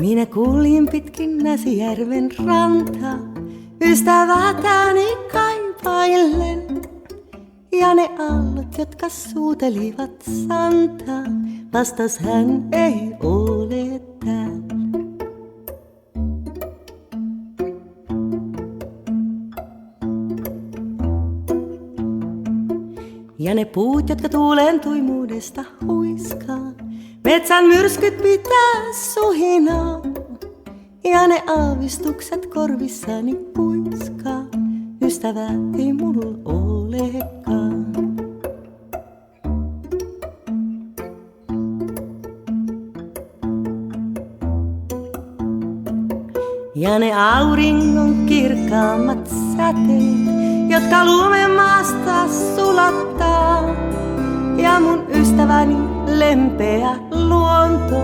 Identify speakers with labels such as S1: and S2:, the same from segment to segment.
S1: Minä kuljin pitkin Näsijärven rantaa, ystävätäni kaipaillen. Ja ne aallot, jotka suutelivat santaa, vastas hän ei ole täällä. Ja ne puut, jotka tuulen tuimuudesta huiskaa, metsän myrskyt pitää suhinaa. Ja ne aavistukset korvissani puiskaa, ystävää ei mulla olekaan. Ja ne auringon kirkkaammat säteet, jotka lumen maasta sulattaa. Ja mun ystäväni lempeä luonto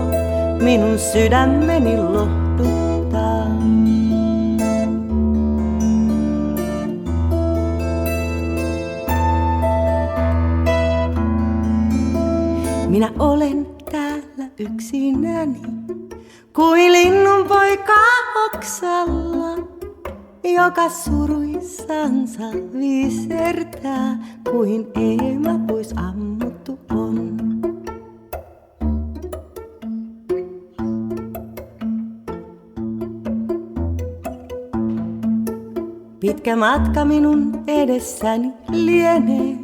S1: minun sydämeni lohduttaa. Minä olen täällä yksinäni, kuin linnun poika oksalla, joka suruissansa visertää, kuin eema pois ammuttu on. Pitkä matka minun edessäni lienee,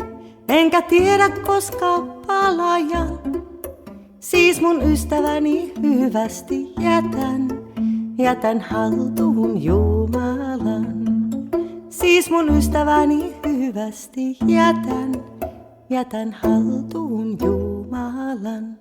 S1: enkä tiedä koska palajan. Siis mun ystäväni hyvästi jätän haltuun Jumalan. Siis mun ystäväni hyvästi jätän haltuun Jumalan.